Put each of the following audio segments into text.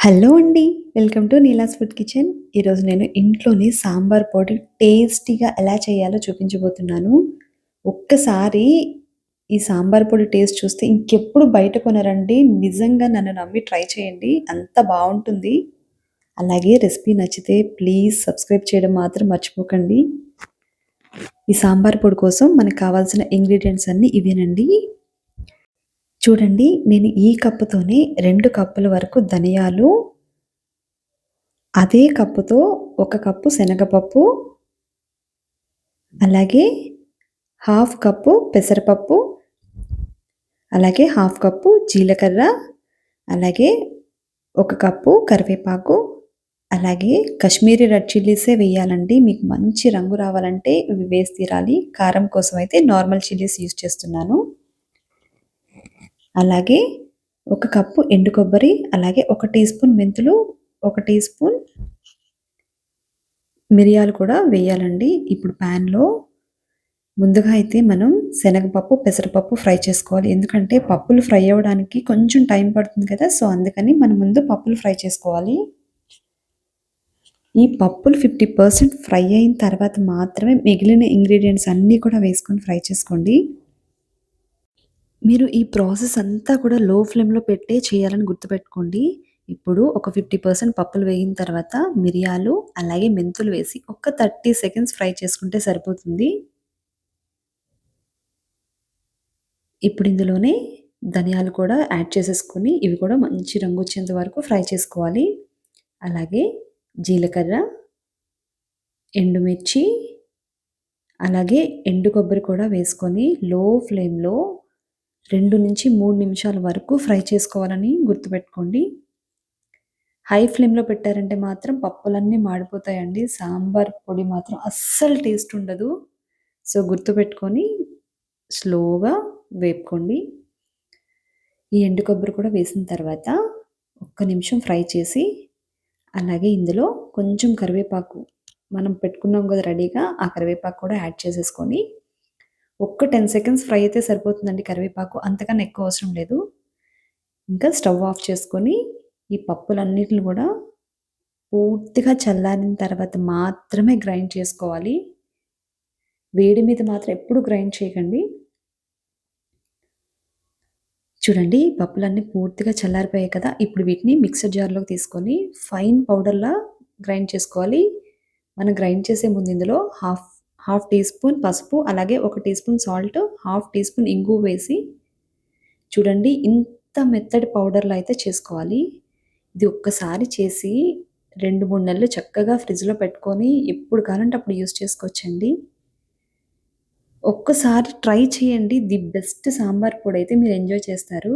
Hello అండి. Welcome to Neela's food kitchen. ఈరోజు నేను ఇంట్లోనే సాంబార్ పొడి టేస్టీగా ఎలా చేయాలో చూపించబోతున్నాను. ఒక్కసారి ఈ సాంబార్ పొడి టేస్ట్ చూస్తే ఇంకెప్పుడు బయట కొనరండి. నిజంగా నన్ను నమ్మి ట్రై చేయండి. అంత బావుంటుంది. అలాగే రెసిపీ నచ్చితే ప్లీజ్ సబ్స్క్రైబ్ చేయడం మాత్రం మర్చిపోకండి. ఈ సాంబార్ పొడి కోసం మనకు కావాల్సిన ఇంగ్రీడియెంట్స్ అన్నీ ఇవేనండి. చూడండి, నేను ఈ కప్పుతోనే 2 కప్పుల వరకు ధనియాలు, అదే కప్పుతో 1 కప్పు శనగపప్పు, అలాగే హాఫ్ కప్పు పెసరపప్పు, అలాగే హాఫ్ కప్పు జీలకర్ర, అలాగే 1 కప్పు కరివేపాకు, అలాగే కాశ్మీరీ రెడ్ చిల్లీసే వేయాలండి. మీకు మంచి రంగు రావాలంటే ఇవి వేసి తీరాలి. కారం కోసం అయితే నార్మల్ చిల్లీస్ యూజ్ చేస్తున్నాను. అలాగే 1 కప్పు ఎండు కొబ్బరి, అలాగే 1 టీ స్పూన్ మెంతులు, 1 టీ స్పూన్ మిరియాలు కూడా వేయాలండి. ఇప్పుడు ప్యాన్‌లో ముందుగా అయితే మనం శనగపప్పు, పెసరపప్పు ఫ్రై చేసుకోవాలి. ఎందుకంటే పప్పులు ఫ్రై అవ్వడానికి కొంచెం టైం పడుతుంది కదా! సో, అందుకని మనం ముందు పప్పులు ఫ్రై చేసుకోవాలి. ఈ పప్పులు 50% ఫ్రై అయిన తర్వాత మాత్రమే మిగిలిన ఇంగ్రీడియెంట్స్ అన్నీ కూడా వేసుకొని ఫ్రై చేసుకోండి. మీరు ఈ ప్రాసెస్ అంతా కూడా లో ఫ్లేమ్‌లో పెట్టే చేయాలని గుర్తుపెట్టుకోండి. ఇప్పుడు ఒక 50% పప్పులు వేగిన తర్వాత మిరియాలు, అలాగే మెంతులు వేసి ఒక 30 సెకండ్స్ ఫ్రై చేసుకుంటే సరిపోతుంది. ఇప్పుడు ఇందులోనే ధనియాలు కూడా యాడ్ చేసేసుకొని ఇవి కూడా మంచి రంగొచ్చేంత వరకు ఫ్రై చేసుకోవాలి. అలాగే జీలకర్ర, ఎండుమిర్చి, అలాగే ఎండు కొబ్బరి కూడా వేసుకొని లో ఫ్లేమ్‌లో 2-3 నిమిషాల వరకు ఫ్రై చేసుకోవాలని గుర్తుపెట్టుకోండి. హై ఫ్లేమ్‌లో పెట్టారంటే మాత్రం పప్పులన్నీ మాడిపోతాయండి. సాంబార్ పొడి మాత్రం అస్సలు టేస్ట్ ఉండదు. సో, గుర్తుపెట్టుకొని స్లోగా వేపుకోండి. ఈ ఎండు కొబ్బరి కూడా వేసిన తర్వాత ఒక్క నిమిషం ఫ్రై చేసి, అలాగే ఇందులో కొంచెం కరివేపాకు మనం పెట్టుకున్నాం కదా రెడీగా, ఆ కరివేపాకు కూడా యాడ్ చేసేసుకొని ఒక్క 10 సెకండ్స్ ఫ్రై అయితే సరిపోతుందండి కరివేపాకు. అంతకన్నా ఎక్కువ అవసరం లేదు. ఇంకా స్టవ్ ఆఫ్ చేసుకొని ఈ పప్పులన్నిటిని కూడా పూర్తిగా చల్లారిన తర్వాత మాత్రమే గ్రైండ్ చేసుకోవాలి. వేడి మీద మాత్రం ఎప్పుడు గ్రైండ్ చేయకండి. చూడండి, పప్పులన్నీ పూర్తిగా చల్లారిపోయాయి కదా! ఇప్పుడు వీటిని మిక్సర్ జార్‌లోకి తీసుకొని ఫైన్ పౌడర్‌లా గ్రైండ్ చేసుకోవాలి. మనం గ్రైండ్ చేసే ముందు ఇందులో హాఫ్ టీ స్పూన్ పసుపు, అలాగే 1 teaspoon salt, half teaspoon ఇంగువ వేసి చూడండి, ఇంత మెత్తటి పౌడర్‌లా అయితే చేసుకోవాలి. ఇది ఒక్కసారి చేసి 2, 3 నెలలు చక్కగా ఫ్రిడ్జ్‌లో పెట్టుకొని ఎప్పుడు కావాలంటే అప్పుడు యూజ్ చేసుకోవచ్చండి. ఒక్కసారి ట్రై చేయండి. ది బెస్ట్ సాంబార్ పొడైతే మీరు ఎంజాయ్ చేస్తారు.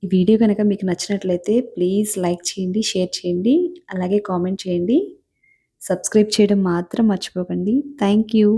ఈ వీడియో గనక మీకు నచ్చినట్లయితే ప్లీజ్ లైక్ చేయండి, షేర్ చేయండి, అలాగే కామెంట్ చేయండి. సబ్స్క్రైబ్ చేయడం మాత్రం మర్చిపోకండి. Thank you.